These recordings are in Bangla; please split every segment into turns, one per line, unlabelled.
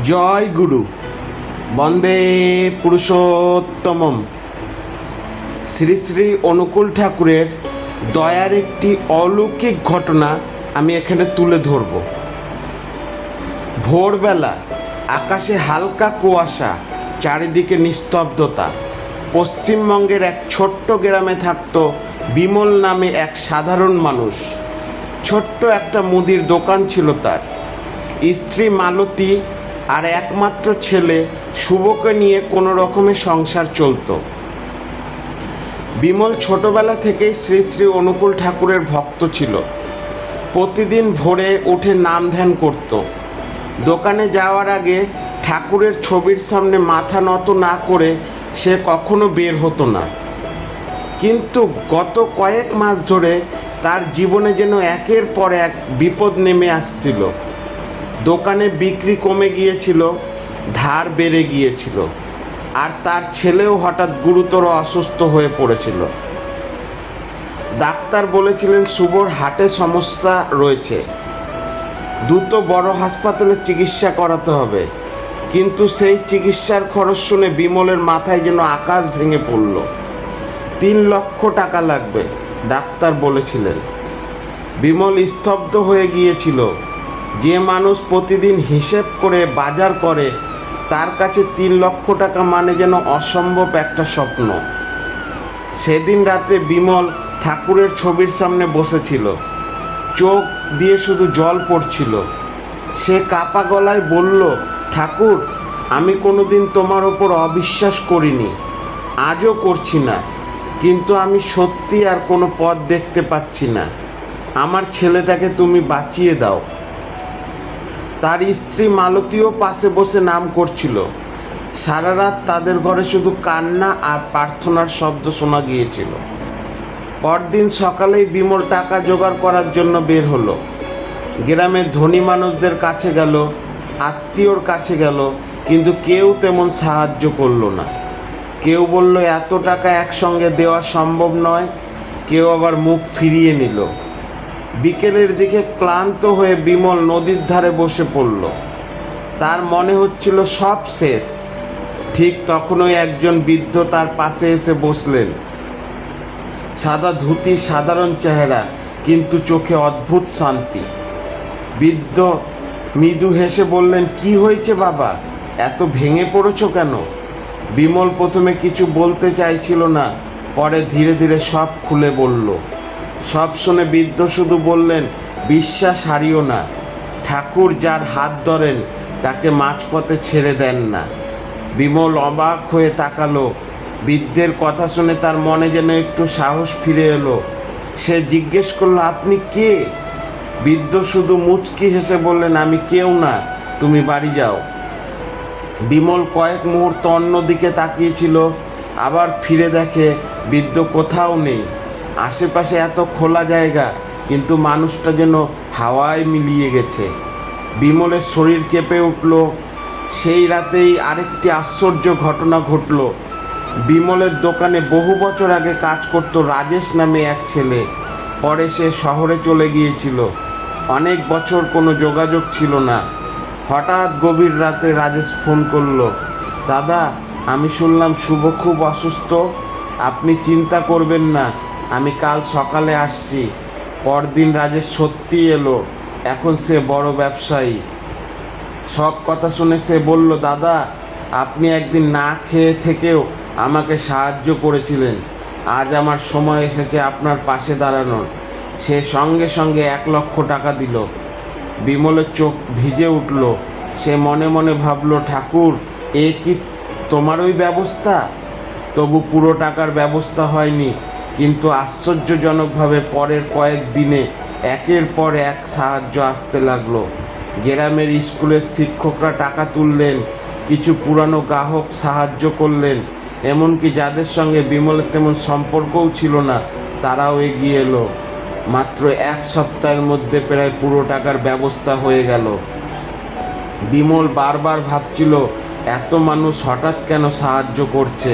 জয় গুরু, বন্দে পুরুষোত্তমম। শ্রী শ্রী অনুকূল ঠাকুরের দয়ার একটি অলৌকিক ঘটনা আমি এখানে তুলে ধরব। ভোরবেলা আকাশে হালকা কুয়াশা, চারিদিকে নিস্তব্ধতা। পশ্চিমবঙ্গের এক ছোট্ট গ্রামে থাকত বিমল নামে এক সাধারণ মানুষ। ছোট্ট একটা মুদির দোকান ছিল তার। স্ত্রী মালতী আর একমাত্র ছেলে শুভকে নিয়ে কোনো রকমে সংসার চলত। বিমল ছোটবেলা থেকেই শ্রী শ্রী অনুকূল ঠাকুরের ভক্ত ছিল। প্রতিদিন ভোরে উঠে নাম ধ্যান করত। দোকানে যাওয়ার আগে ঠাকুরের ছবির সামনে মাথা নত না করে সে কখনো বের হতো না। কিন্তু গত কয়েক মাস ধরে তার জীবনে যেন একের পর এক বিপদ নেমে আসছিল। দোকানে বিক্রি কমে গিয়েছিল, ধার বেড়ে গিয়েছিল, আর তার ছেলেও হঠাৎ গুরুতর অসুস্থ হয়ে পড়েছিল। ডাক্তার বলেছিলেন শুভর হার্টে সমস্যা রয়েছে, দ্রুত বড় হাসপাতালে চিকিৎসা করাতে হবে। কিন্তু সেই চিকিৎসার খরচ শুনে বিমলের মাথায় যেন আকাশ ভেঙে পড়ল। 3 লক্ষ টাকা লাগবে ডাক্তার বলেছিলেন। বিমল স্তব্ধ হয়ে গিয়েছিল। যে মানুষ প্রতিদিন হিসেব করে বাজার করে, তার কাছে 3 লক্ষ টাকা মানে যেন অসম্ভব একটা স্বপ্ন। সেদিন রাতে বিমল ঠাকুরের ছবির সামনে বসেছিল। চোখ দিয়ে শুধু জল পড়ছিল। সে কাপা গলায় বলল, ঠাকুর, আমি কোনোদিন তোমার ওপর অবিশ্বাস করিনি, আজও করছি না, কিন্তু আমি সত্যি আর কোনো পথ দেখতে পাচ্ছি না। আমার ছেলেটাকে তুমি বাঁচিয়ে দাও। তার স্ত্রী মালতীও পাশে বসে নাম করছিল। সারা রাত তাদের ঘরে শুধু কান্না আর প্রার্থনার শব্দ শোনা গিয়েছিল। পরদিন সকালেই বিমল টাকা জোগাড় করার জন্য বের হলো। গ্রামের ধনী মানুষদের কাছে গেল, আত্মীয়র কাছে গেল, কিন্তু কেউ তেমন সাহায্য করলো না। কেউ বলল এত টাকা একসঙ্গে দেওয়া সম্ভব নয়, কেউ আবার মুখ ফিরিয়ে নিল। বিকেলের দিকে ক্লান্ত হয়ে বিমল নদীর ধারে বসে পড়ল। তার মনে হচ্ছিল সব শেষ। ঠিক তখনই একজন বৃদ্ধ তার পাশে এসে বসলেন। সাদা ধুতি, সাধারণ চেহারা, কিন্তু চোখে অদ্ভুত শান্তি। বৃদ্ধ মৃদু হেসে বললেন, কি হয়েছে বাবা, এত ভেঙে পড়েছো কেন? বিমল প্রথমে কিছু বলতে চাইছিল না, পরে ধীরে ধীরে সব খুলে বলল। সব শুনে বৃদ্ধ শুধু বললেন, বিশ্বাস হারিও না, ঠাকুর যার হাত ধরেন তাকে মাঝপথে ছেড়ে দেন না। বিমল অবাক হয়ে তাকালো। বৃদ্ধের কথা শুনে তার মনে যেন একটু সাহস ফিরে এলো। সে জিজ্ঞেস করলো, আপনি কে? বৃদ্ধ শুধু মুচকি হেসে বললেন, আমি কেউ না, তুমি বাড়ি যাও। বিমল কয়েক মুহূর্ত অন্যদিকে তাকিয়েছিল, আবার ফিরে দেখে বৃদ্ধ কোথাও নেই। আশেপাশে এত খোলা জায়গা, কিন্তু মানুষটা যেন হাওয়ায় মিলিয়ে গেছে। বিমলের শরীর কেঁপে উঠল। সেই রাতেই আরেকটি আশ্চর্য ঘটনা ঘটল। বিমলের দোকানে বহু বছর আগে কাজ করত রাজেশ নামে এক ছেলে। পরে সে শহরে চলে গিয়েছিল। অনেক বছর কোনো যোগাযোগ ছিল না। হঠাৎ গভীর রাতে রাজেশ ফোন করলো, দাদা, আমি শুনলাম শুভ খুব অসুস্থ, আপনি চিন্তা করবেন না, আমি কাল সকালে আসছি। পরদিন রাজেশ সত্যি এলো। এখন সে বড় ব্যবসায়ী। সব কথা শুনে সে বলল, দাদা, আপনি একদিন না খেয়ে থেকেও আমাকে সাহায্য করেছিলেন, আজ আমার সময় এসেছে আপনার পাশে দাঁড়ানোর। সে সঙ্গে সঙ্গে 1 লক্ষ টাকা দিল। বিমলের চোখ ভিজে উঠল। সে মনে মনে ভাবল, ঠাকুর, এ কি তোমারই ব্যবস্থা? তবু পুরো টাকার ব্যবস্থা হয়নি, কিন্তু আশ্চর্যজনকভাবে পরের কয়েক দিনে একের পর এক সাহায্য আসতে লাগলো। গ্রামের স্কুলের শিক্ষকরা টাকা তুললেন, কিছু পুরানো গ্রাহক সাহায্য করলেন, এমনকি যাদের সঙ্গে বিমলের তেমন সম্পর্কও ছিল না, তারাও এগিয়ে এলো। মাত্র 1 সপ্তাহের মধ্যে প্রায় পুরো টাকার ব্যবস্থা হয়ে গেল। বিমল বারবার ভাবছিল, এত মানুষ হঠাৎ কেন সাহায্য করছে।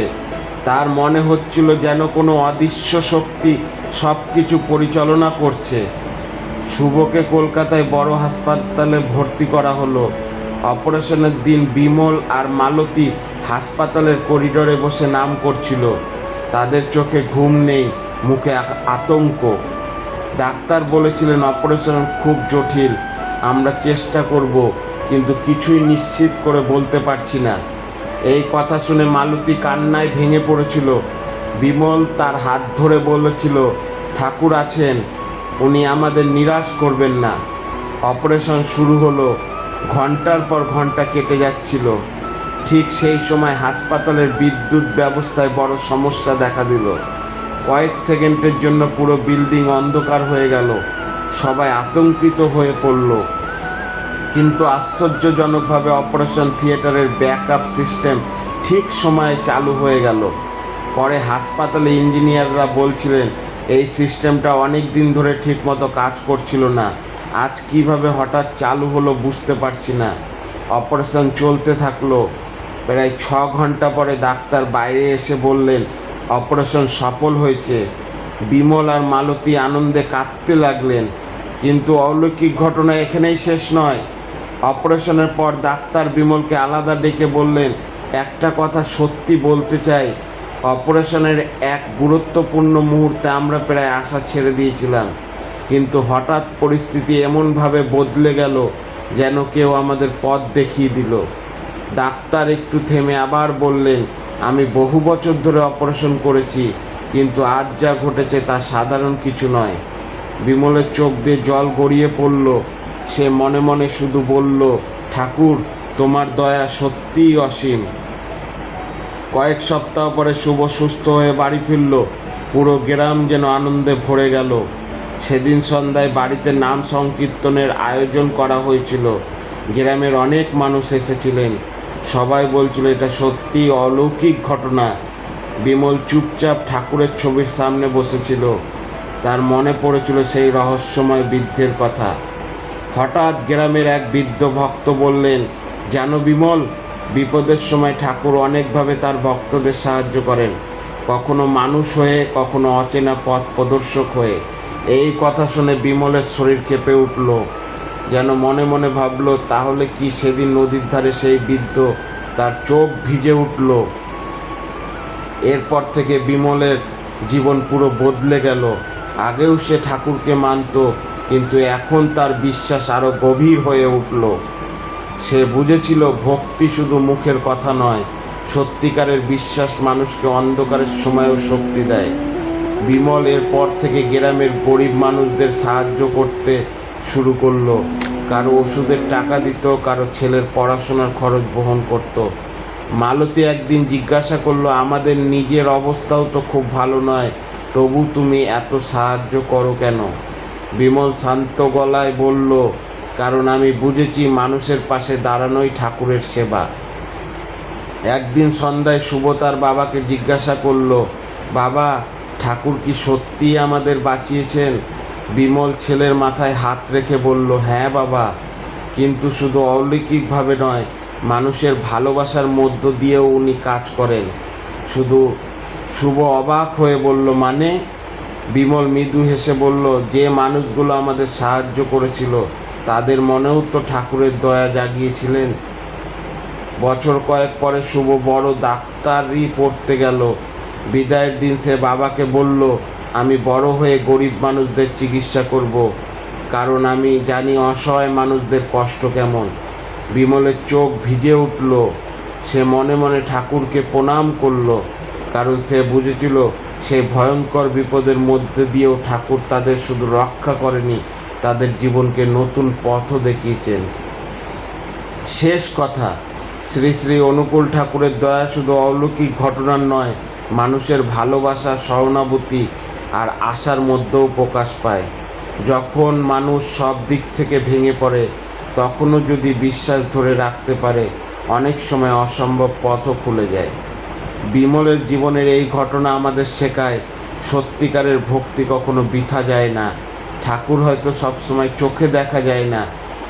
তার মনে হচ্ছিল যেন কোনো অদৃশ্য শক্তি সব কিছু পরিচালনা করছে। শুভকে কলকাতায় বড় হাসপাতালে ভর্তি করা হলো। অপারেশনের দিন বিমল আর মালতী হাসপাতালের করিডোরে বসে নাম করছিল। তাদের চোখে ঘুম নেই, মুখে আতঙ্ক। ডাক্তার বলেছিলেন অপারেশন খুব জটিল, আমরা চেষ্টা করব, কিন্তু কিছুই নিশ্চিত করে বলতে পারছি না। এই কথা শুনে মালতী কান্নায় ভেঙে পড়েছিল। বিমল তার হাত ধরে বলেছিল, ঠাকুর আছেন, উনি আমাদের নিরাশ করবেন না। অপারেশন শুরু হলো। ঘন্টার পর ঘন্টা কেটে যাচ্ছিল। ঠিক সেই সময় হাসপাতালের বিদ্যুৎ ব্যবস্থায় বড় সমস্যা দেখা দিল। কয়েক সেকেন্ডের জন্য পুরো বিল্ডিং অন্ধকার হয়ে গেল। সবাই আতঙ্কিত হয়ে পড়ল। কিন্তু আশ্চর্যজনকভাবে অপারেশন থিয়েটারের ব্যাকআপ সিস্টেম ঠিক সময়ে চালু হয়ে গেল। পরে হাসপাতালে ইঞ্জিনিয়াররা বলছিলেন এই সিস্টেমটা অনেক দিন ধরে ঠিকমতো কাজ করছিল না, আজ কিভাবে হঠাৎ চালু হলো বুঝতে পারছি না। অপারেশন চলতে থাকলো। প্রায় 6 ঘন্টা পরে ডাক্তার বাইরে এসে বললেন অপারেশন সফল হয়েছে। বিমল আর মালতী আনন্দে কাঁদতে লাগলেন। কিন্তু অলৌকিক ঘটনা এখানেই শেষ নয়। অপারেশনের পর ডাক্তার বিমলকে আলাদা ডেকে বললেন, একটা কথা সত্যি বলতে চাই, অপারেশনের এক গুরুত্বপূর্ণ মুহূর্তে আমরা প্রায় আশা ছেড়ে দিয়েছিলাম, কিন্তু হঠাৎ পরিস্থিতি এমনভাবে বদলে গেল যেন কেউ আমাদের পথ দেখিয়ে দিল। ডাক্তার একটু থেমে আবার বললেন, আমি বহু বছর ধরে অপারেশন করেছি, কিন্তু আজ যা ঘটেছে তা সাধারণ কিছু নয়। বিমলের চোখ দিয়ে জল গড়িয়ে পড়ল। সে মনে মনে শুধু বলল, ঠাকুর তোমার দয়া সত্যিই অসীম। কয়েক সপ্তাহ পরে শুভ সুস্থ হয়ে বাড়ি ফিরল। পুরো গ্রাম যেন আনন্দে ভরে গেল। সেদিন সন্ধ্যায় বাড়িতে নাম সংকীর্তনের আয়োজন করা হয়েছিল। গ্রামের অনেক মানুষ এসেছিলেন। সবাই বলছিল এটা সত্যি অলৌকিক ঘটনা। বিমল চুপচাপ ঠাকুরের ছবির সামনে বসেছিল। তার মনে পড়েছিল সেই রহস্যময় বৃদ্ধের কথা। হঠাৎ গ্রামের এক বৃদ্ধ ভক্ত বললেন, জানো বিমল, বিপদের সময় ঠাকুর অনেকভাবে তার ভক্তদের সাহায্য করেন, কখনো মানুষ হয়ে, কখনো অচেনা পথ প্রদর্শক হয়ে। এই কথা শুনে বিমলের শরীর কেঁপে উঠল। যেন মনে মনে ভাবল, তাহলে কি সেদিন নদীর ধারে সেই বৃদ্ধ? তার চোখ ভিজে উঠল। এরপর থেকে বিমলের জীবন পুরো বদলে গেল। আগেও সে ঠাকুরকে মানত, কিন্তু এখন তার বিশ্বাস আরও গভীর হয়ে উঠল। সে বুঝেছিল ভক্তি শুধু মুখের কথা নয়, সত্যিকারের বিশ্বাস মানুষকে অন্ধকারের সময়েও শক্তি দেয়। বিমল এরপর থেকে গ্রামের গরিব মানুষদের সাহায্য করতে শুরু করলো। কারো ওষুধের টাকা দিত, কারো ছেলের পড়াশোনার খরচ বহন করত। মালতী একদিন জিজ্ঞাসা করলো, আমাদের নিজের অবস্থাও তো খুব ভালো নয়, তবু তুমি এত সাহায্য করো কেন? বিমল শান্ত গলায় বলল, কারণ আমি বুঝেছি মানুষের পাশে দাঁড়ানোই ঠাকুরের সেবা। একদিন সন্ধ্যায় শুভ তার বাবাকে জিজ্ঞাসা করলো, বাবা, ঠাকুর কি সত্যিই আমাদের বাঁচিয়েছেন? বিমল ছেলের মাথায় হাত রেখে বলল, হ্যাঁ বাবা, কিন্তু শুধু অলৌকিকভাবে নয়, মানুষের ভালোবাসার মধ্য দিয়েও উনি কাজ করেন। শুভ অবাক হয়ে বলল, মানে? বিমল মৃদু হেসে বলল, যে মানুষগুলো আমাদের সাহায্য করেছিল তাদের মনেও তো ঠাকুরের দয়া জাগিয়েছিলেন। বছর কয়েক পরে শুভ বড় ডাক্তারি পড়তে গেল। বিদায়ের দিন সে বাবাকে বলল, আমি বড় হয়ে গরিব মানুষদের চিকিৎসা করব, কারণ আমি জানি অসহায় মানুষদের কষ্ট কেমন। বিমলের চোখ ভিজে উঠল। সে মনে মনে ঠাকুরকে প্রণাম করল, কারণ সে বুঝেছিল সেই ভয়ঙ্কর বিপদের মধ্যে দিয়েও ঠাকুর তাদের শুধু রক্ষা করেনি, তাদের জীবনকে নতুন পথও দেখিয়েছেন। শেষ কথা, শ্রী শ্রী অনুকূল ঠাকুরের দয়া শুধু অলৌকিক ঘটনার নয়, মানুষের ভালোবাসা, সহানুভূতি আর আশার মধ্যেও প্রকাশ পায়। যখন মানুষ সব দিক থেকে ভেঙে পড়ে, তখনও যদি বিশ্বাস ধরে রাখতে পারে, অনেক সময় অসম্ভব পথও খুলে যায়। বিমলের জীবনের এই ঘটনা আমাদের শেখায়, সত্যিকারের ভক্তি কখনো বৃথা যায় না। ঠাকুর হয়তো সবসময় চোখে দেখা যায় না,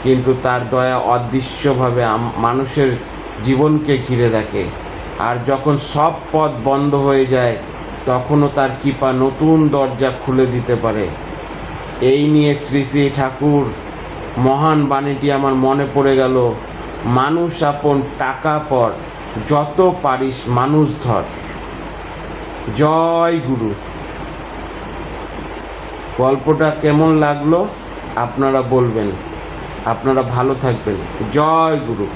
কিন্তু তার দয়া অদৃশ্যভাবে মানুষের জীবনকে ঘিরে রাখে। আর যখন সব পথ বন্ধ হয়ে যায়, তখনও তার কৃপা নতুন দরজা খুলে দিতে পারে। এই নিয়ে শ্রী শ্রী ঠাকুর মহান বাণীটি আমার মনে পড়ে গেল, মানুষ আপন টাকা পর, যত পারিস মানুষ ধর। জয় গুরু। গল্পটা কেমন লাগলো আপনারা বলবেন। আপনারা ভালো থাকবেন। জয় গুরু।